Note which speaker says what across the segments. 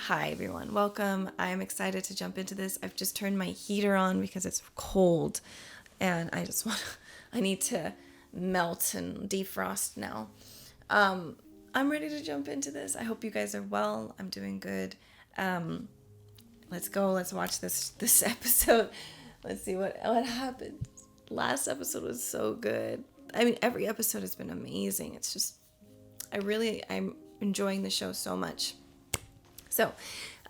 Speaker 1: Hi everyone, welcome. I'm excited to jump into this. I've just turned my heater on because it's cold and I need to melt and defrost now. I'm ready to jump into this. I hope you guys are well. I'm doing good. Let's go. Let's watch this episode. Let's see what happened. Last episode was so good. I mean, every episode has been amazing. It's just I'm enjoying the show so much. So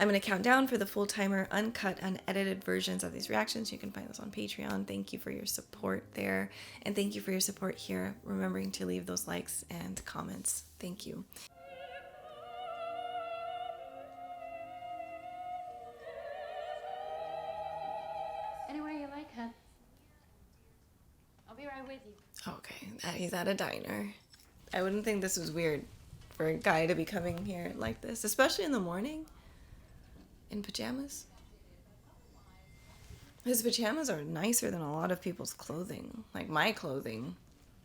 Speaker 1: I'm going to count down for the full timer, uncut, unedited versions of these reactions. You can find those on Patreon. Thank you for your support there. And thank you for your support here. Remembering to leave those likes and comments. Thank you.
Speaker 2: Anywhere you like, huh? I'll be right with you.
Speaker 1: Okay, he's at a diner. I wouldn't think this was weird for a guy to be coming here like this, especially in the morning. In pajamas. His pajamas are nicer than a lot of people's clothing. Like my clothing.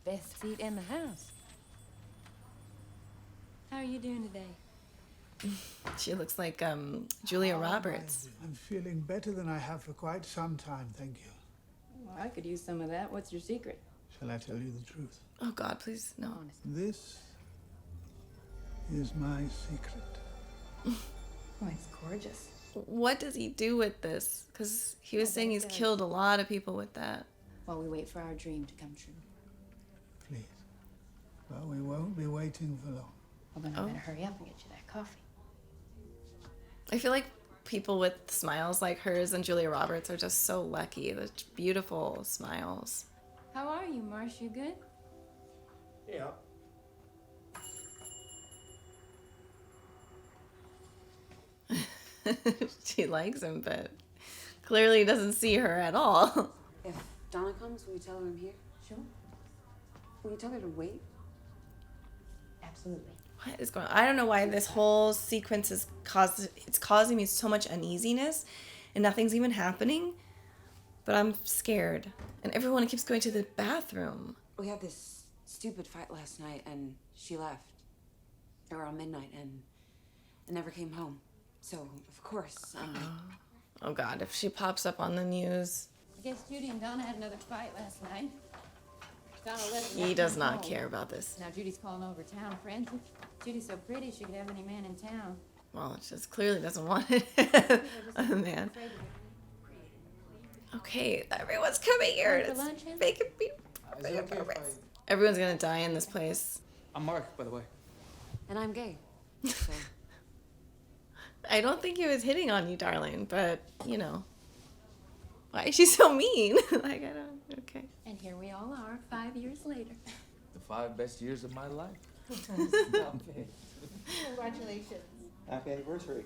Speaker 2: Best seat in the house. How are you doing today?
Speaker 1: She looks like Julia Roberts.
Speaker 3: I'm feeling better than I have for quite some time, thank you.
Speaker 2: Well, I could use some of that. What's your secret?
Speaker 3: Shall I tell you the truth?
Speaker 1: Oh God, please, no.
Speaker 2: Honest.
Speaker 3: This is my secret.
Speaker 2: Oh, it's gorgeous.
Speaker 1: What does he do with this? Because he was saying he's killed a lot of people with that.
Speaker 2: While we wait for our dream to come true.
Speaker 3: Please. Well, we won't be waiting for long.
Speaker 2: Well, then I better hurry up and get you that coffee.
Speaker 1: I feel like people with smiles like hers and Julia Roberts are just so lucky. The beautiful smiles.
Speaker 2: How are you, Marsh? You good?
Speaker 3: Yeah.
Speaker 1: She likes him, but clearly doesn't see her at all.
Speaker 4: If Donna comes, will you tell her I'm here?
Speaker 2: Sure.
Speaker 4: Will you tell her to wait?
Speaker 2: Absolutely.
Speaker 1: What is going on? I don't know why this whole sequence is causing me so much uneasiness and nothing's even happening. But I'm scared. And everyone keeps going to the bathroom.
Speaker 4: We had this stupid fight last night, and she left around midnight and never came home. So, of course, I'm like...
Speaker 1: Oh God, if she pops up on the news.
Speaker 2: I guess Judy and Donna had another fight last night. Donna left
Speaker 1: He does not care about this.
Speaker 2: Now Judy's calling over town frantic. Judy's so pretty she could have any man in town.
Speaker 1: Well, it just clearly doesn't want it. Oh, man. Okay, everyone's coming here.
Speaker 2: For
Speaker 1: It's
Speaker 2: lunch, Hen?
Speaker 1: making me... Everyone's gonna die in this place.
Speaker 5: I'm Mark, by the way.
Speaker 4: And I'm gay. So,
Speaker 1: I don't think he was hitting on you, darling, but, you know. Why is she so mean? Like, I don't... Okay.
Speaker 2: And here we all are, 5 years later.
Speaker 5: The 5 best years of my life.
Speaker 2: Congratulations.
Speaker 6: Happy anniversary.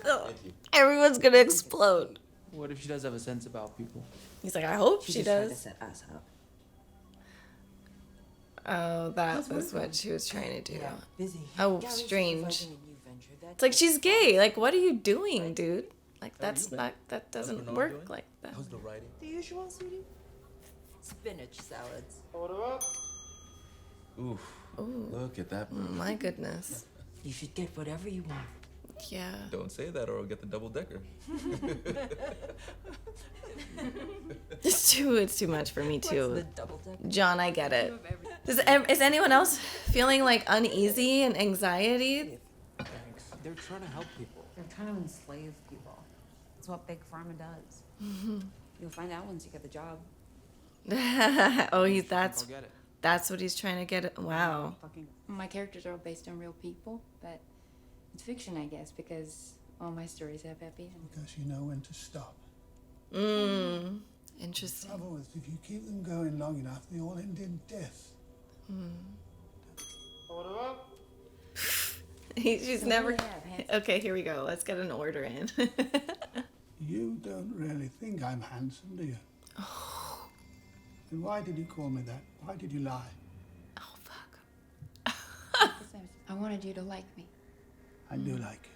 Speaker 1: Oh, everyone's gonna explode.
Speaker 5: What if she does have a sense about people?
Speaker 1: He's like, I hope she
Speaker 4: just tried to
Speaker 1: does.
Speaker 4: set us up.
Speaker 1: Oh, that was what she was trying to do.
Speaker 4: Busy.
Speaker 1: Oh,
Speaker 4: Gary's
Speaker 1: strange.
Speaker 4: inviting a new venture.
Speaker 1: It's like she's gay. Like, what are you doing, dude? Like, that's
Speaker 6: been?
Speaker 1: not, that doesn't
Speaker 6: Bernard
Speaker 1: work
Speaker 6: doing?
Speaker 1: like that.
Speaker 6: How's the writing?
Speaker 4: The usual, sweetie? Spinach salads.
Speaker 6: Oof.
Speaker 1: Ooh,
Speaker 6: Look at that.
Speaker 1: my goodness.
Speaker 4: You should get whatever you want.
Speaker 1: Yeah.
Speaker 6: Don't say that or I'll get the double decker.
Speaker 1: It's too much for me, too.
Speaker 4: double decker?
Speaker 1: John, I get it. Is anyone else feeling, like, uneasy and anxiety?
Speaker 5: Thanks. They're trying to help people.
Speaker 4: They're trying to enslave people. That's what Big Pharma does. You'll find out once you get the job.
Speaker 1: Oh,
Speaker 5: I'll get it.
Speaker 1: that's what he's trying to get. Wow.
Speaker 4: Fucking...
Speaker 2: My characters are all based on real people, but it's fiction, I guess, because all my stories have happy endings.
Speaker 3: Because you know when to stop.
Speaker 1: Mmm.
Speaker 3: The
Speaker 1: Interesting.
Speaker 3: trouble is, if you keep them going long enough, they all end in death.
Speaker 1: She's
Speaker 2: So
Speaker 1: never...
Speaker 2: what do you have, handsome?
Speaker 1: Okay, here we go. Let's get an order in.
Speaker 3: You don't really think I'm handsome, do you? Then why did you call me that? Why did you lie?
Speaker 1: Oh, fuck.
Speaker 2: I wanted you to like me.
Speaker 3: I do like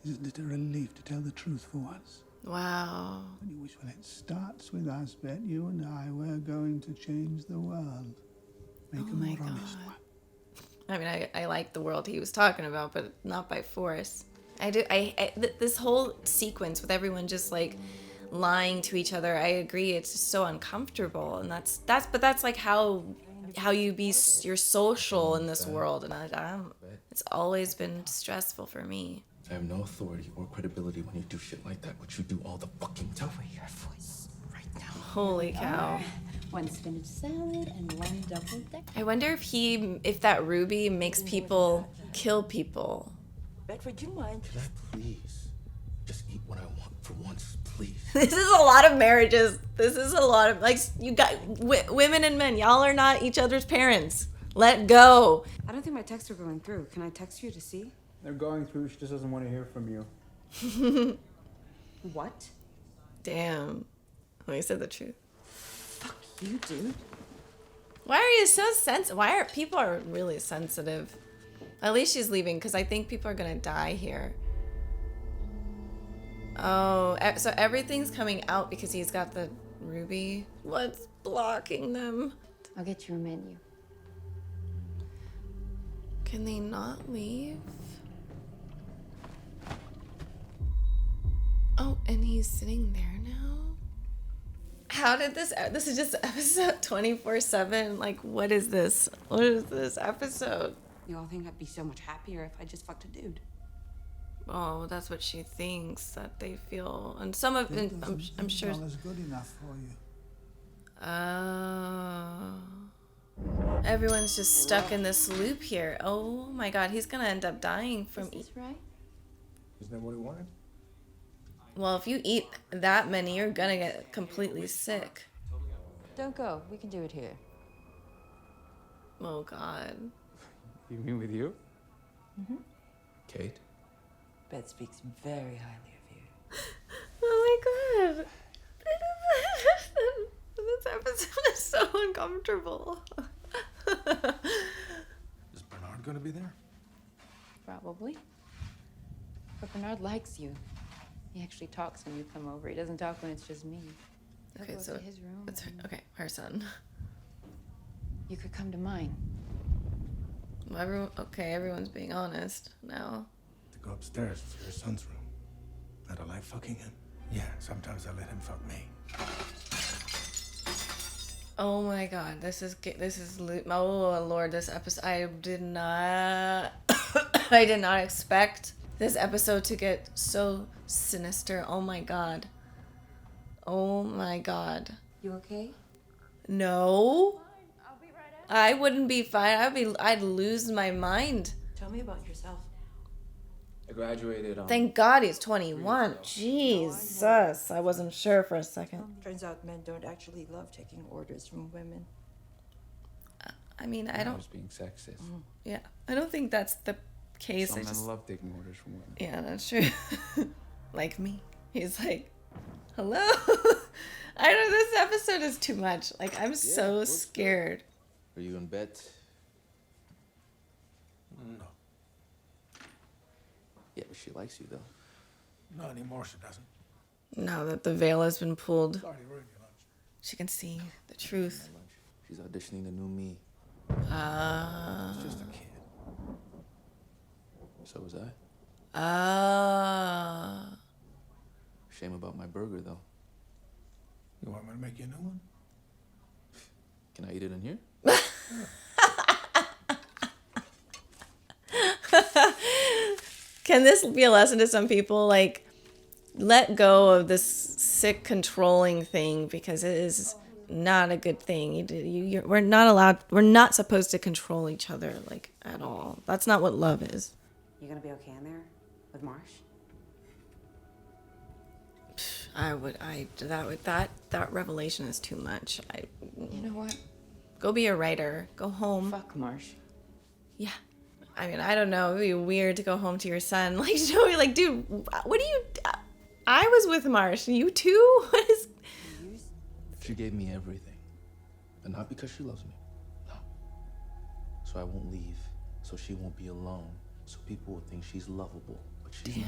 Speaker 3: you. Isn't it a relief to tell the truth for once?
Speaker 1: Wow.
Speaker 3: When you wish, well, it starts with us, Bet. You and I, we're going to change the world. Make
Speaker 1: Oh
Speaker 3: a
Speaker 1: my
Speaker 3: more honest
Speaker 1: God.
Speaker 3: one.
Speaker 1: I mean, I like the world he was talking about, but not by force. This whole sequence with everyone just like lying to each other. I agree. It's just so uncomfortable, and that's like how you're social in this world, and it's always been stressful for me.
Speaker 6: I have no authority or credibility when you do shit like that, but you do all the fucking time.
Speaker 4: Lower your voice right now.
Speaker 1: Holy cow.
Speaker 2: One spinach salad and one double decker.
Speaker 1: I wonder if that ruby makes people kill people.
Speaker 7: Bedford, you mind?
Speaker 6: Can I please just eat what I want for once, please?
Speaker 1: This is a lot of marriages. This is a lot of, like, you got women and men. Y'all are not each other's parents. Let go.
Speaker 4: I don't think my texts are going through. Can I text you to see?
Speaker 8: They're going through. She just doesn't want to hear from you.
Speaker 4: What?
Speaker 1: Damn. Well, you said the truth.
Speaker 4: Fuck you, dude.
Speaker 1: Why are you so sensitive? Why are people are really sensitive? At least she's leaving, because I think people are gonna die here. Oh, so everything's coming out because he's got the ruby. What's blocking them?
Speaker 2: I'll get you a menu.
Speaker 1: Can they not leave? Oh, and he's sitting there now? How did this is just episode 24/7? Like, what is this? What is this episode?
Speaker 4: You all think I'd be so much happier if I just fucked a dude?
Speaker 1: Oh, that's what she thinks, that they feel. And some of it, I'm sure.
Speaker 3: $15 good enough for you.
Speaker 1: Everyone's just stuck in this loop here. Oh my god, he's gonna end up dying from.
Speaker 2: Is this right?
Speaker 6: Isn't that what he wanted?
Speaker 1: Well, if you eat that many, you're gonna get completely sick.
Speaker 2: Don't go. We can do it here.
Speaker 1: Oh god.
Speaker 5: You mean with you?
Speaker 6: Kate?
Speaker 7: Beth speaks very highly of you.
Speaker 1: Oh my god. This episode is so uncomfortable.
Speaker 6: Is Bernard gonna be there?
Speaker 2: Probably. But Bernard likes you. He actually talks when you come over. He doesn't talk when it's just me. He'll
Speaker 1: Okay,
Speaker 2: go
Speaker 1: so
Speaker 2: to his room.
Speaker 1: it's
Speaker 2: and
Speaker 1: okay, her son.
Speaker 2: You could come to mine.
Speaker 1: Well, everyone's being honest now.
Speaker 3: To go upstairs to your son's room. I don't like fucking him. Yeah, sometimes I let him fuck me.
Speaker 1: Oh my god, oh lord, this episode, I did not expect this episode to get so sinister. Oh my god. Oh my god.
Speaker 4: You okay?
Speaker 1: No. I wouldn't be fine. I'd lose my mind.
Speaker 7: Tell me about yourself.
Speaker 5: I graduated.
Speaker 1: Thank God he's 21. Jesus. I wasn't sure for a second.
Speaker 7: Turns out men don't actually love taking orders from women.
Speaker 1: I mean, I
Speaker 5: I
Speaker 1: don't,
Speaker 5: was being sexist.
Speaker 1: yeah, I don't think that's the case.
Speaker 5: Some
Speaker 1: I
Speaker 5: men
Speaker 1: just,
Speaker 5: love taking orders from women.
Speaker 1: yeah, that's true. Like me. He's like, hello? I don't, this episode is too much. Like, I'm so scared.
Speaker 6: Are you in bed?
Speaker 3: No.
Speaker 6: Yeah, but she likes you though.
Speaker 3: Not anymore, she doesn't.
Speaker 1: Now that the veil has been pulled,
Speaker 3: Sorry, ruined your lunch.
Speaker 1: she can see the truth.
Speaker 6: She's auditioning the new me.
Speaker 3: It's just a kid.
Speaker 6: So was I. Shame about my burger though.
Speaker 3: You want me to make you a new one?
Speaker 6: Can I eat it in here?
Speaker 1: Can this be a lesson to some people? Like, let go of this sick controlling thing, because it is not a good thing. We're not supposed to control each other, like, at all. That's not what love is.
Speaker 4: You gonna be okay in there with Marsh?
Speaker 1: That revelation is too much.
Speaker 2: You know what?
Speaker 1: Go be a writer. Go home.
Speaker 2: Fuck Marsh.
Speaker 1: Yeah. I mean, I don't know. It'd be weird to go home to your son. Like, Joey, like, dude, what do you... I was with Marsh. You too? What is...
Speaker 6: She gave me everything. But not because she loves me. No. So I won't leave. So she won't be alone. So people will think she's lovable. But she's not.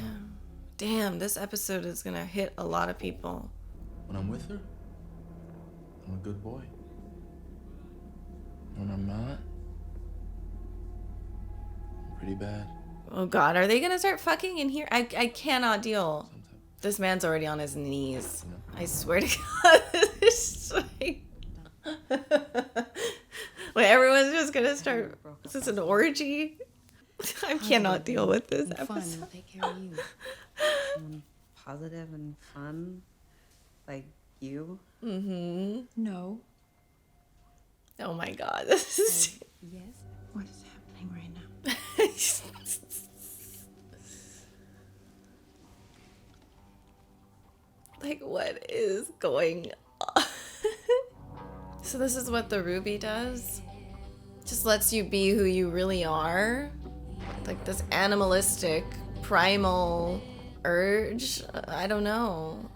Speaker 1: Damn, this episode is gonna hit a lot of people.
Speaker 6: When I'm with her, I'm a good boy. When I'm not, pretty bad.
Speaker 1: Oh God, are they gonna start fucking in here? I cannot deal. This man's already on his knees. I swear to God. It's like... Wait, everyone's just gonna start. Is this an orgy? I cannot deal with this
Speaker 4: And fun.
Speaker 1: episode.
Speaker 4: Will take care of you. Someone positive and fun, like you.
Speaker 2: No.
Speaker 1: Oh my God, this is.
Speaker 4: Yes. What is happening right now?
Speaker 1: Like, what is going on? So this is what the ruby does? Just lets you be who you really are? Like this animalistic, primal urge? I don't know.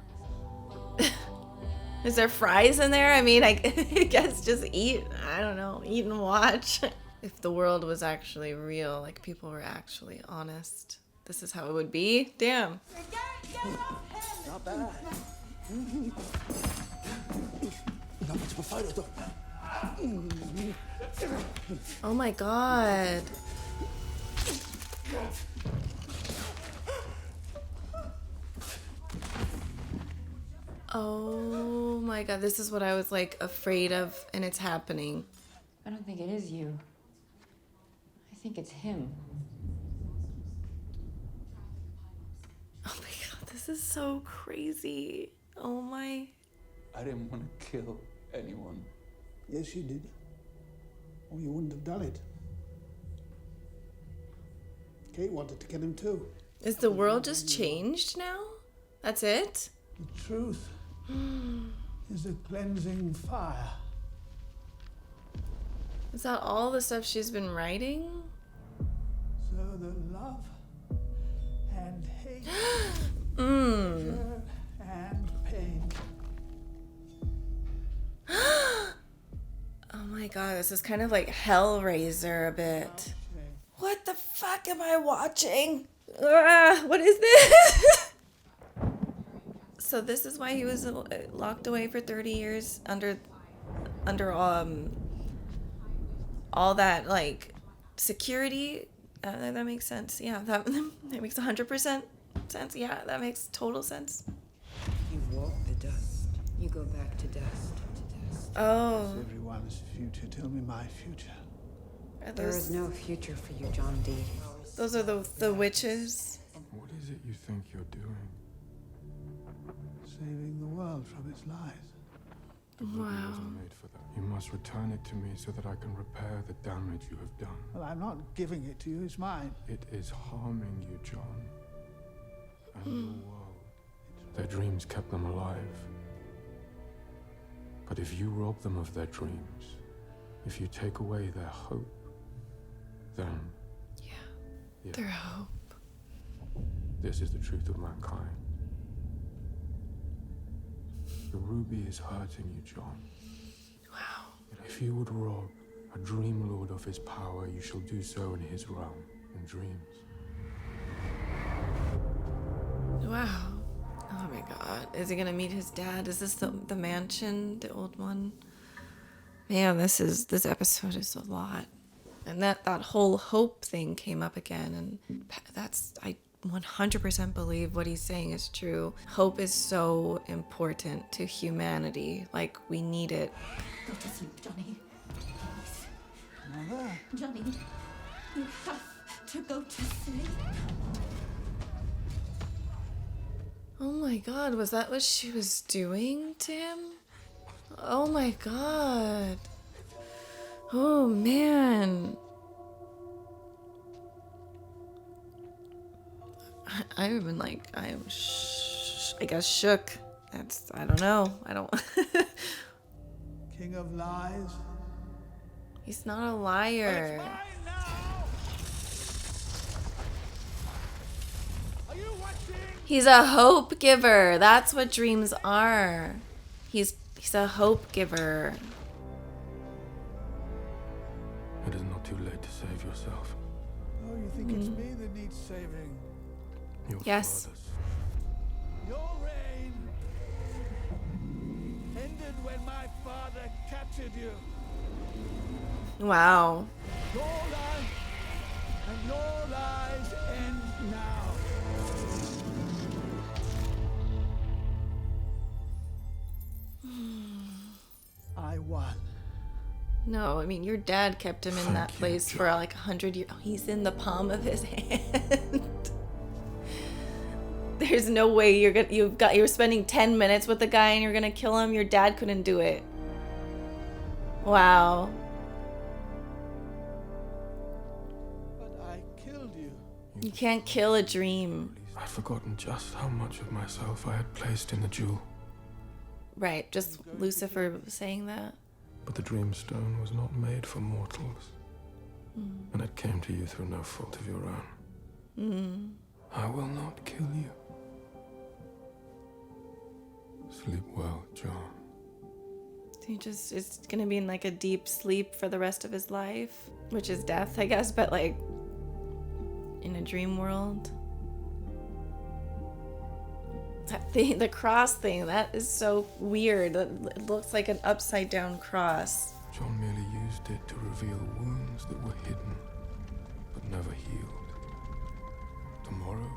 Speaker 1: Is there fries in there? I mean, I guess just eat. I don't know. Eat and watch. If the world was actually real, like people were actually honest, this is how it would be. Damn.
Speaker 6: Not bad. Not much of a fighter, though.
Speaker 1: Oh my God. Oh my God. This is what I was like afraid of, and it's happening.
Speaker 2: I don't think it is you. I think it's him.
Speaker 1: Oh my God. This is so crazy. Oh my.
Speaker 5: I didn't want to kill anyone.
Speaker 3: Yes, you did. Or you wouldn't have done it. Kate wanted to kill him too.
Speaker 1: Is the world just changed now? That's it?
Speaker 3: The truth is a cleansing fire.
Speaker 1: Is that all the stuff she's been writing?
Speaker 3: So the love and hate,
Speaker 1: Mmm.
Speaker 3: fear and pain.
Speaker 1: Oh my God, this is kind of like Hellraiser a bit. What the fuck am I watching? What is this? So this is why he was locked away for 30 years under all that like security. That makes sense. Yeah, that makes 100% sense. Yeah, that makes total sense.
Speaker 4: You walk the dust. You go back to dust.
Speaker 1: Oh,
Speaker 3: Everyone's future. Tell me my future.
Speaker 1: are
Speaker 4: There is
Speaker 1: those
Speaker 4: no future for you, John D.
Speaker 1: those are the witches?
Speaker 5: What is it you think you're doing?
Speaker 3: Saving the world from its lies.
Speaker 5: The ruby
Speaker 1: Wow.
Speaker 5: wasn't made for that. You must return it to me so that I can repair the damage you have done.
Speaker 3: Well, I'm not giving it to you. It's mine.
Speaker 5: It is harming you, John. And your world. Their dreams kept them alive. But if you rob them of their dreams, if you take away their hope, then
Speaker 1: Yeah. Their hope.
Speaker 5: this is the truth of mankind. The ruby is hurting you, John.
Speaker 1: Wow.
Speaker 5: If you would rob a dream lord of his power, you shall do so in his realm, in dreams.
Speaker 1: Wow. Oh my God. Is he gonna meet his dad? Is this the mansion, the old one? Man, this episode is a lot. And that whole hope thing came up again, and I 100% believe what he's saying is true. Hope is so important to humanity. Like, we need it.
Speaker 7: Go to sleep, Johnny. Please.
Speaker 3: Mother,
Speaker 7: Johnny, you have to go to sleep.
Speaker 1: Oh my God, was that what she was doing to him? Oh my God. Oh man. I've been like, I guess shook. I don't know. I don't.
Speaker 3: king of lies.
Speaker 1: He's not a liar. He's a hope giver. That's what dreams are. He's a hope giver.
Speaker 5: It is not too late to save yourself.
Speaker 3: Oh, you think it's me that needs saving?
Speaker 5: Your
Speaker 1: Yes.
Speaker 5: fathers.
Speaker 3: Your reign ended when my father captured you.
Speaker 1: Wow.
Speaker 3: Your life And your lies end now. I won.
Speaker 1: No, I mean, your dad kept him in that place for like 100 years. Oh, he's in the palm of his hand. There's no way you're spending 10 minutes with the guy and you're gonna kill him. Your dad couldn't do it. Wow.
Speaker 3: But I killed you.
Speaker 1: You can't kill a dream.
Speaker 5: I'd forgotten just how much of myself I had placed in the jewel.
Speaker 1: Right, just Lucifer saying that.
Speaker 5: But the dreamstone was not made for mortals. And it came to you through no fault of your own. I will not kill you. Sleep well, John.
Speaker 1: It's gonna be in like a deep sleep for the rest of his life, which is death, I guess, but like in a dream world. That thing, the cross thing, that is so weird. It looks like an upside down cross.
Speaker 5: John merely used it to reveal wounds that were hidden, but never healed. Tomorrow,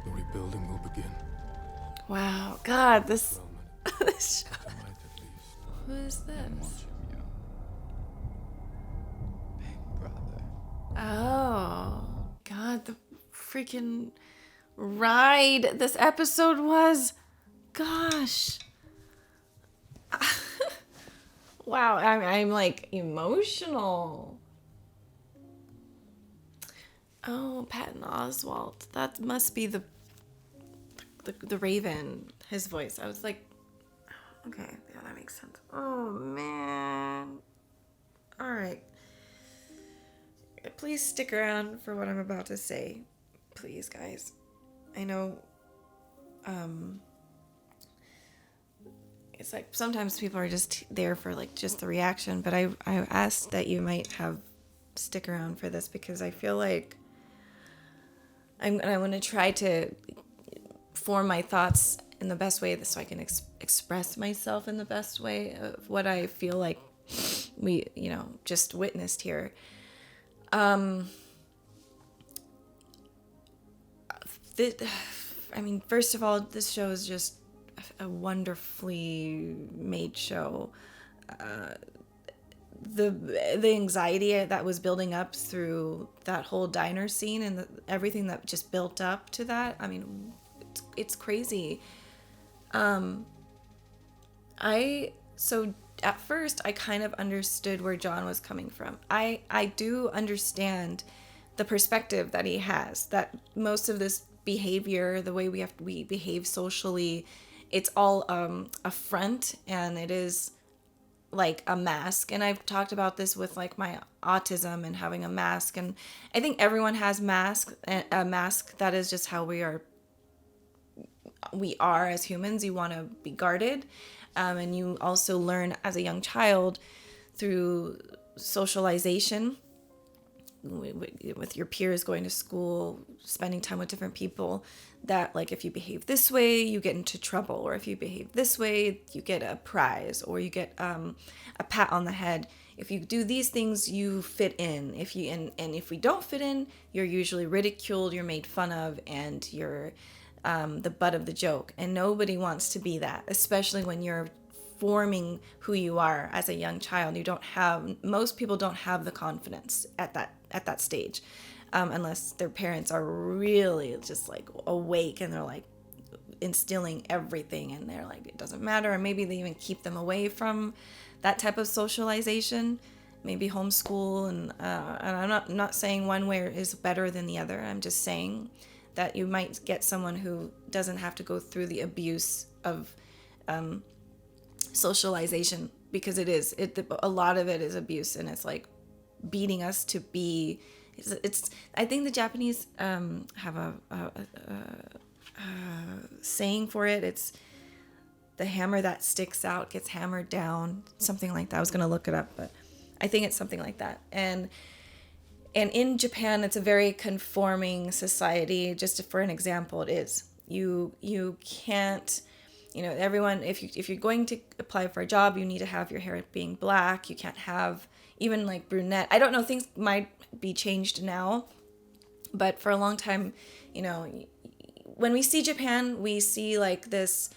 Speaker 5: the rebuilding will begin.
Speaker 1: Wow, God, this this show.
Speaker 5: Tonight, at least.
Speaker 1: Who is this?
Speaker 6: Big brother.
Speaker 1: Oh, God, the freaking ride this episode was. Gosh. Wow, I'm like emotional. Oh, Patton Oswalt. That must be the Raven, his voice. I was like, okay, yeah, that makes sense. Oh, man. All right. Please stick around for what I'm about to say. Please, guys. I know, it's like sometimes people are just there for like just the reaction, but I asked that you might stick around for this because I feel like I want to try to form my thoughts in the best way so I can express myself in the best way of what I feel like we, just witnessed here. First of all, this show is just a wonderfully made show. The anxiety that was building up through that whole diner scene and everything that just built up to that. I mean, it's crazy. So at first I kind of understood where John was coming from. I do understand the perspective that he has, that most of this behavior, the way we behave socially, it's all a front, and it is like a mask. And I've talked about this with like my autism and having a mask, and I think everyone has a mask that is just how we are as humans. You want to be guarded, and you also learn as a young child through socialization with your peers, going to school, spending time with different people, that like if you behave this way you get into trouble, or if you behave this way you get a prize, or you get a pat on the head. If you do these things you fit in. If you and if we don't fit in, you're usually ridiculed, you're made fun of, and you're the butt of the joke. And nobody wants to be that, especially when you're forming who you are as a young child. Most people don't have the confidence at that stage, unless their parents are really just like awake and they're like instilling everything, and they're like, it doesn't matter. Or maybe they even keep them away from that type of socialization, maybe homeschool. And I'm not saying one way is better than the other. I'm just saying that you might get someone who doesn't have to go through the abuse of socialization, because a lot of it is abuse, and it's like beating us to be. It's I think the Japanese have a saying for it. It's the hammer that sticks out gets hammered down, something like that. I was gonna look it up, but I think it's something like that. And in Japan, it's a very conforming society. Just for an example, it is. You can't, everyone, if you're going to apply for a job, you need to have your hair being black. You can't have even like brunette. I don't know, things might be changed now, But for a long time, you know, when we see Japan, we see like this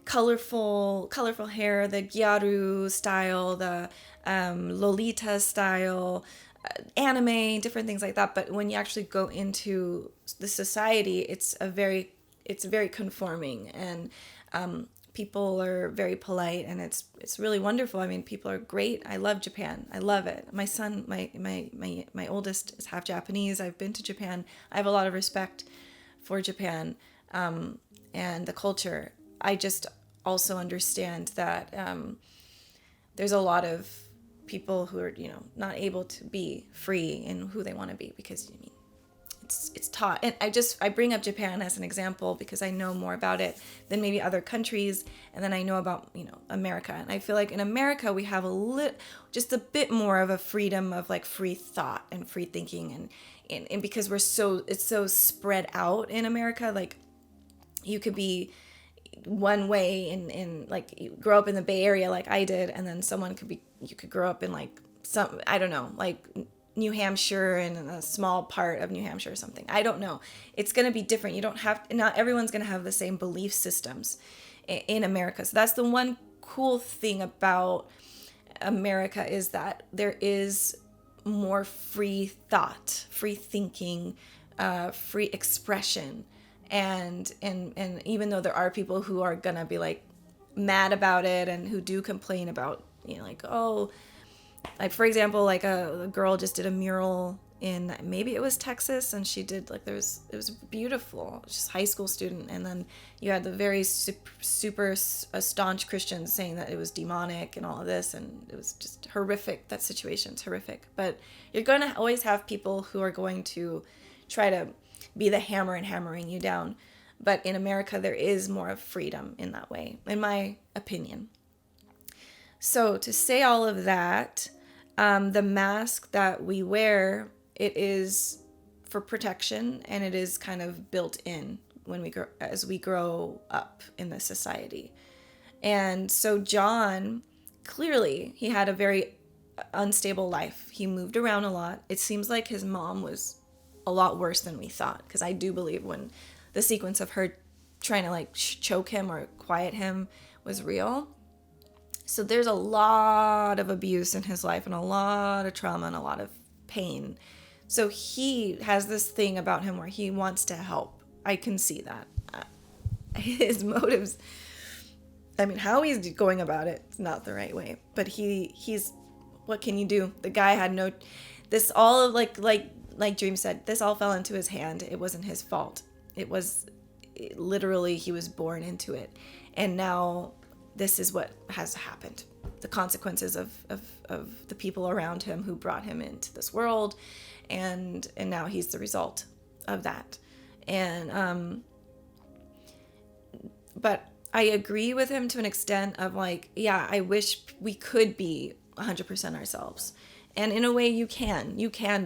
Speaker 1: colorful hair, the gyaru style, the Lolita style, anime, different things like that. But when you actually go into the society, it's very conforming, and people are very polite, and it's really wonderful. I mean, people are great. I love Japan. I love it. My son, my oldest is half Japanese. I've been to Japan. I have a lot of respect for Japan and the culture. I just also understand that there's a lot of people who are, you know, not able to be free in who they want to be, because I mean, it's taught. And I bring up Japan as an example because I know more about it than maybe other countries, and then I know about, you know, America. And I feel like in America we have just a bit more of a freedom of like free thought and free thinking, and because it's so spread out in America. Like, you could be one way in like, you grow up in the Bay Area like I did, and then you could grow up in like some, I don't know, like New Hampshire, and in a small part of New Hampshire or something. I don't know. It's going to be different. Not everyone's going to have the same belief systems in America. So that's the one cool thing about America, is that there is more free thought, free thinking, free expression. And even though there are people who are going to be like mad about it, and who do complain about, you know, like, oh, like for example, like a girl just did a mural in, maybe it was Texas, and she did like, it was beautiful, just high school student, and then you had the very super staunch Christians saying that it was demonic and all of this, and it was just horrific. That situation's horrific. But you're going to always have people who are going to try to be the hammer and hammering you down. But in America, there is more of freedom in that way, in my opinion. So to say all of that, the mask that we wear, it is for protection, and it is kind of built in as we grow up in the society. And so John, clearly, he had a very unstable life. He moved around a lot. It seems like his mom was a lot worse than we thought, because I do believe when the sequence of her trying to like choke him or quiet him was real. So there's a lot of abuse in his life, and a lot of trauma, and a lot of pain. So he has this thing about him where he wants to help. I can see that. His motives, I mean, how he's going about it is not the right way. But he's, what can you do? The guy had this all of like Dream said, this all fell into his hand. It wasn't his fault. Literally, he was born into it. And now this is what has happened. The consequences of the people around him who brought him into this world. And now he's the result of that. And, but I agree with him to an extent of like, yeah, I wish we could be 100% ourselves. And in a way you can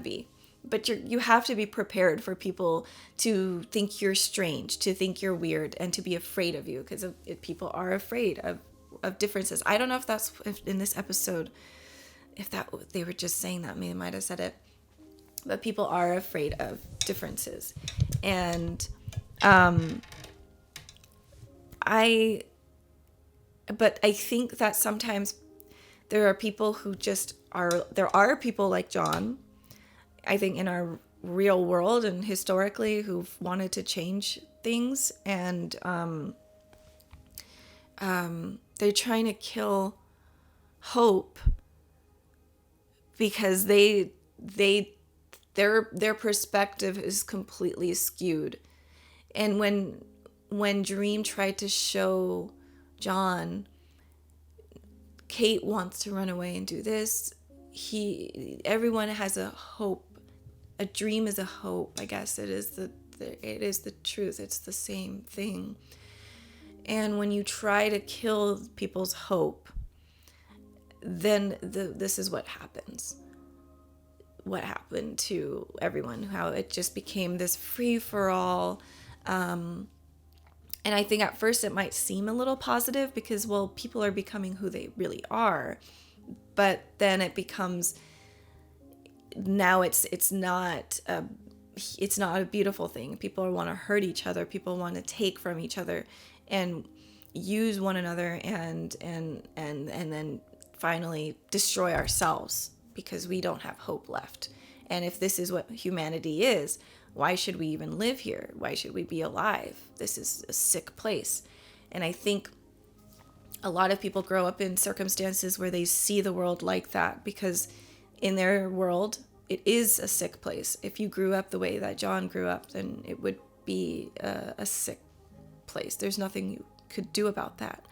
Speaker 1: be. But you have to be prepared for people to think you're strange, to think you're weird, and to be afraid of you, because people are afraid of differences. I don't know if in this episode, they were just saying that, they might have said it, but people are afraid of differences. And I think that sometimes there are people who there are people like John, I think, in our real world and historically, who've wanted to change things, and they're trying to kill hope because their perspective is completely skewed. And when Dream tried to show John, Kate wants to run away and do this, everyone has a hope. A dream is a hope, I guess. It is the truth. It's the same thing. And when you try to kill people's hope, then this is what happens. What happened to everyone, how it just became this free-for-all. And I think at first it might seem a little positive because, well, people are becoming who they really are. But then it becomes now it's not a beautiful thing. People want to hurt each other. People want to take from each other and use one another, and then finally destroy ourselves because we don't have hope left. And if this is what humanity is, why should we even live here? Why should we be alive? This is a sick place. And I think a lot of people grow up in circumstances where they see the world like that, because in their world, it is a sick place. If you grew up the way that John grew up, then it would be a sick place. There's nothing you could do about that.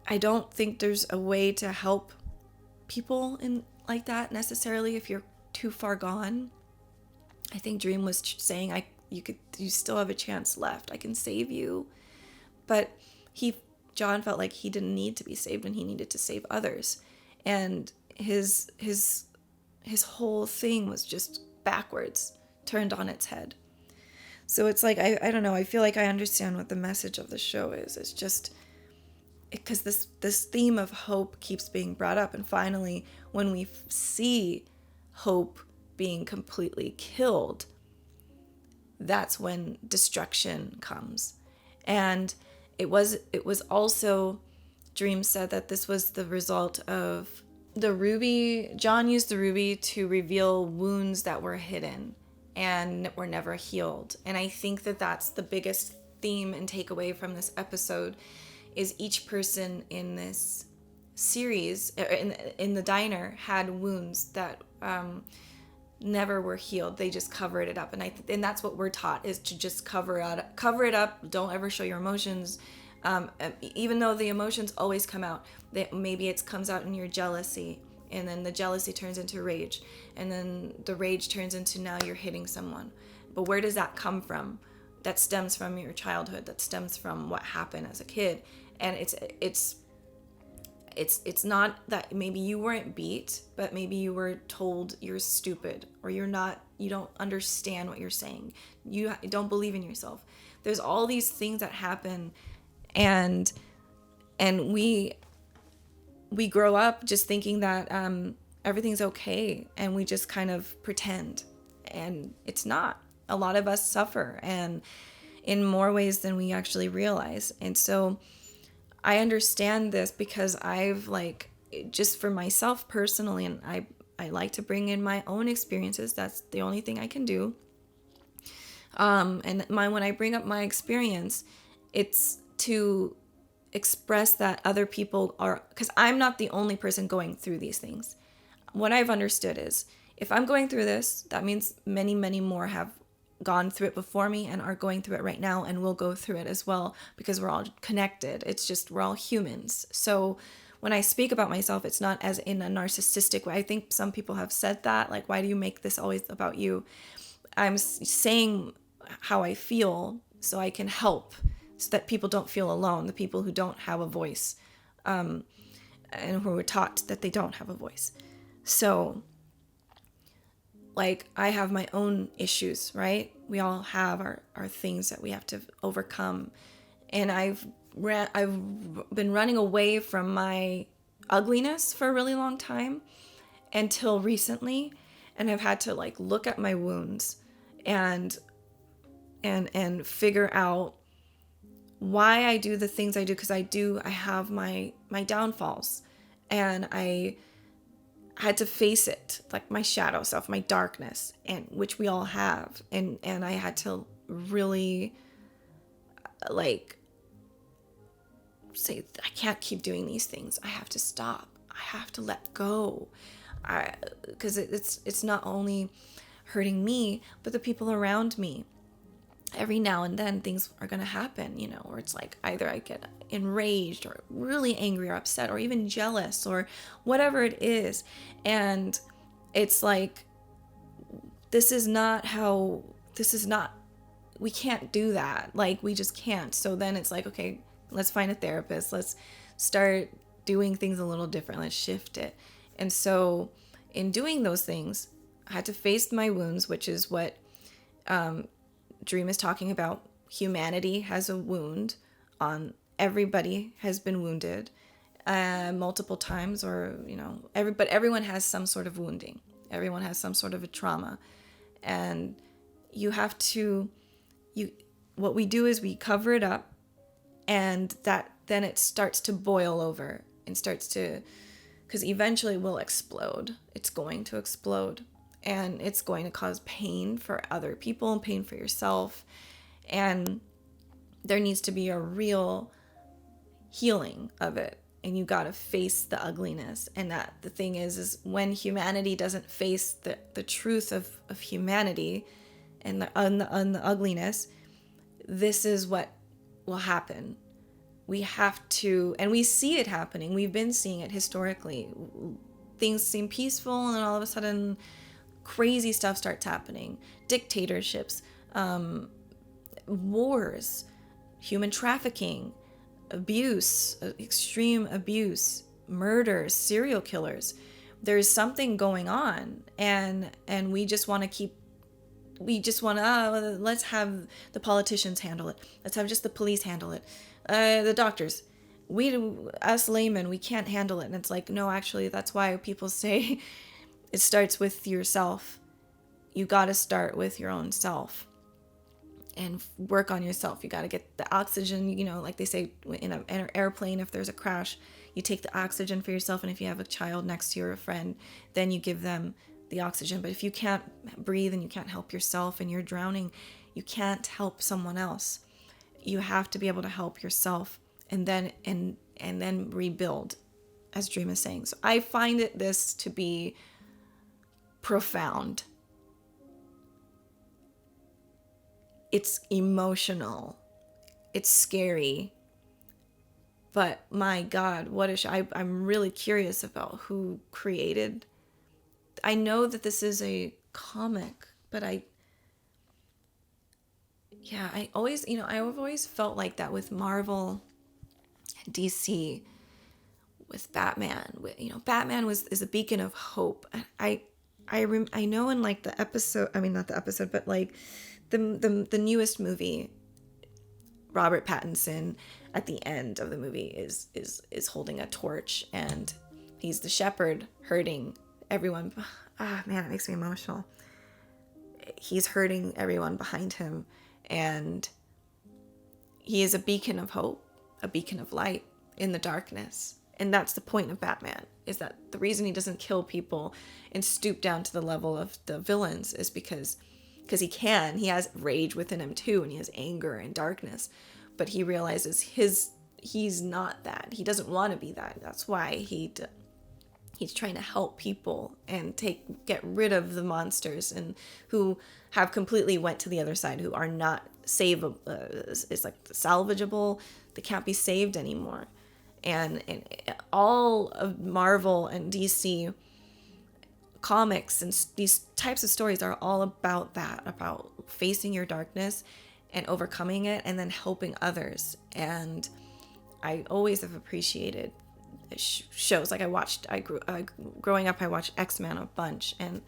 Speaker 1: I don't think there's a way to help people in like that necessarily if you're too far gone. I think Dream was saying you still have a chance left. I can save you. But John felt like he didn't need to be saved and he needed to save others. And his whole thing was just backwards, turned on its head. So it's like, I don't know, I feel like I understand what the message of the show is. It's just because this theme of hope keeps being brought up, and finally when we see hope being completely killed, that's when destruction comes. And it was also, Dream said that this was the result of the ruby. John used the ruby to reveal wounds that were hidden and were never healed. And I think that that's the biggest theme and takeaway from this episode, is each person in this series, in the diner, had wounds that never were healed. They just covered it up, and that's what we're taught, is to just cover it up. Don't ever show your emotions, even though the emotions always come out. Maybe it comes out in your jealousy, and then the jealousy turns into rage, and then the rage turns into now you're hitting someone. But where does that come from? That stems from your childhood. That stems from what happened as a kid. And it's not that maybe you weren't beat, but maybe you were told you're stupid, or you don't understand what you're saying. You don't believe in yourself. There's all these things that happen, and we grow up just thinking that everything's okay, and we just kind of pretend, and it's not. A lot of us suffer, and in more ways than we actually realize. And so I understand this because I've, like, just for myself personally, and I like to bring in my own experiences. That's the only thing I can do. And when I bring up my experience, it's to express that other people are, because I'm not the only person going through these things. What I've understood is, if I'm going through this, that means many, many more have gone through it before me and are going through it right now and will go through it as well, because we're all connected. It's just, we're all humans. So when I speak about myself, it's not as in a narcissistic way. I think some people have said that, like, why do you make this always about you? I'm saying how I feel so I can help, so that people don't feel alone, the people who don't have a voice, and who were taught that they don't have a voice. So, like, I have my own issues, right? We all have our things that we have to overcome. And I've been running away from my ugliness for a really long time, until recently. And I've had to, like, look at my wounds and figure out why I do the things I do. Because I have my downfalls, and I had to face it, like my shadow self, my darkness, and which we all have. And I had to really, like, say, I can't keep doing these things. I have to stop. I have to let go. Because it's not only hurting me, but the people around me. Every now and then things are going to happen, where it's like, either I get enraged or really angry or upset or even jealous or whatever it is. And it's like, we can't do that. Like, we just can't. So then it's like, okay, let's find a therapist. Let's start doing things a little different. Let's shift it. And so in doing those things, I had to face my wounds, which is what Dream is talking about. Humanity has a wound. Everybody has been wounded. multiple times, or but everyone has some sort of wounding. Everyone has some sort of a trauma, and you have to what we do is we cover it up, and then it starts to boil over and starts to, because eventually it will explode. It's going to explode, and it's going to cause pain for other people and pain for yourself, and there needs to be a real healing of it. And you got to face the ugliness. And that the thing is when humanity doesn't face the truth of humanity and the ugliness, this is what will happen. We have to, and we see it happening. We've been seeing it historically. Things seem peaceful, and then all of a sudden crazy stuff starts happening. Dictatorships, wars, human trafficking, abuse, extreme abuse, murders, serial killers. There's something going on, and we just want to let's have the politicians handle it. Let's have just the police handle it. The doctors, us laymen, we can't handle it. And it's like, no, actually, that's why people say it starts with yourself. You got to start with your own self and work on yourself. You got to get the oxygen, like they say in an airplane, if there's a crash, you take the oxygen for yourself. And if you have a child next to you or a friend, then you give them the oxygen. But if you can't breathe and you can't help yourself and you're drowning, you can't help someone else. You have to be able to help yourself and then rebuild, as Dream is saying. So I find this to be profound. It's emotional. It's scary. But my God, I'm really curious about who created. I know that this is a comic, but I've always felt like that with Marvel, DC, with Batman. Batman is a beacon of hope. I know in like the episode, I mean not the episode, but like the newest movie, Robert Pattinson at the end of the movie is holding a torch, and he's the shepherd herding everyone. Man, it makes me emotional. He's herding everyone behind him, and he is a beacon of hope, a beacon of light in the darkness. And that's the point of Batman, is that the reason he doesn't kill people and stoop down to the level of the villains is because he has rage within him too, and he has anger and darkness, but he realizes he's not that. He doesn't want to be that. That's why he's trying to help people and get rid of the monsters and who have completely went to the other side, who are not savable. It's like salvageable. They can't be saved anymore. And all of Marvel and DC comics and these types of stories are all about that, about facing your darkness and overcoming it and then helping others. And I always have appreciated shows. Like growing up, I watched X-Men a bunch, and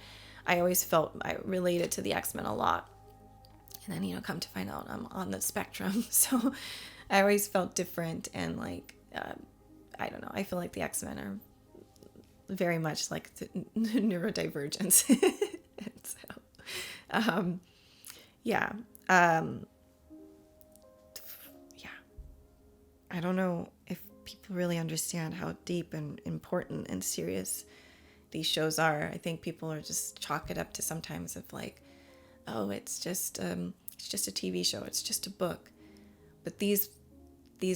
Speaker 1: I always felt I related to the X-Men a lot. And then, come to find out I'm on the spectrum. So I always felt different, and like, I don't know, I feel like the X-Men are very much like the neurodivergence. And so, yeah. I don't know if people really understand how deep and important and serious these shows are. I think people are just chalk it up to sometimes of like, oh, it's just a TV show, it's just a book. But these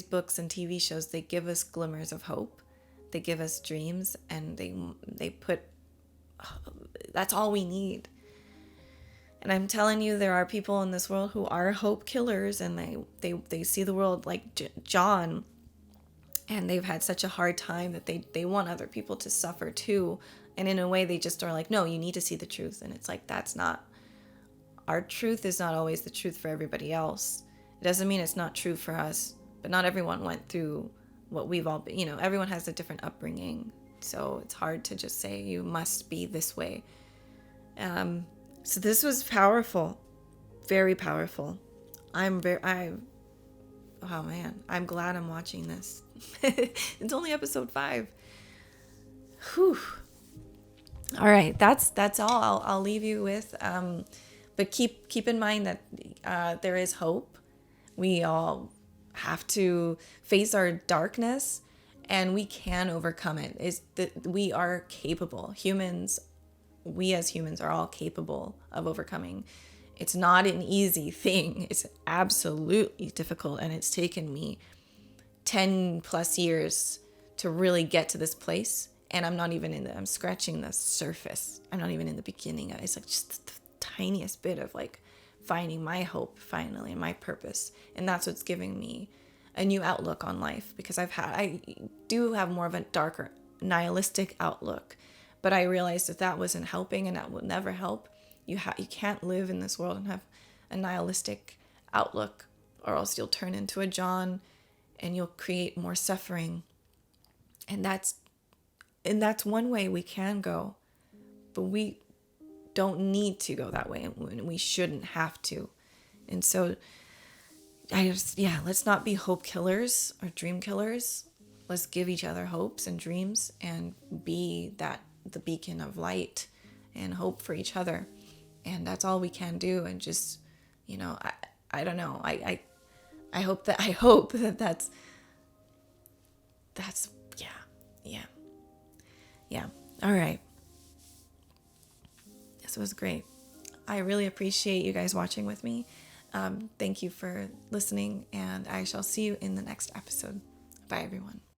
Speaker 1: books and TV shows, they give us glimmers of hope. They give us dreams, and they put, that's all we need. And I'm telling you, there are people in this world who are hope killers, and they see the world like John, and they've had such a hard time that they want other people to suffer too. And in a way, they just are like, no, you need to see the truth. And it's like, that's not, our truth is not always the truth for everybody else. It doesn't mean it's not true for us, but not everyone went through what we've all been, everyone has a different upbringing. So it's hard to just say you must be this way. So this was powerful, very powerful. Oh man, I'm glad I'm watching this. It's only episode 5. Whew. All right, that's all I'll leave you with. But keep in mind that there is hope. We all have to face our darkness, and we can overcome it. Is that we are capable. We as humans are all capable of overcoming. It's not an easy thing. It's absolutely difficult, and it's taken me 10 plus years to really get to this place. And I'm scratching the surface. I'm not even in the beginning. It's like just the tiniest bit of like finding my hope finally and my purpose. And that's what's giving me a new outlook on life, because I do have more of a darker nihilistic outlook, but I realized that wasn't helping, and that will never help. You can't live in this world and have a nihilistic outlook, or else you'll turn into a John and you'll create more suffering. And that's one way we can go, but we don't need to go that way, and we shouldn't have to. And so let's not be hope killers or dream killers. Let's give each other hopes and dreams and be the beacon of light and hope for each other. And that's all we can do. And just, I don't know. I hope that that's yeah. All right. This was great. I really appreciate you guys watching with me. Thank you for listening, and I shall see you in the next episode. Bye, everyone.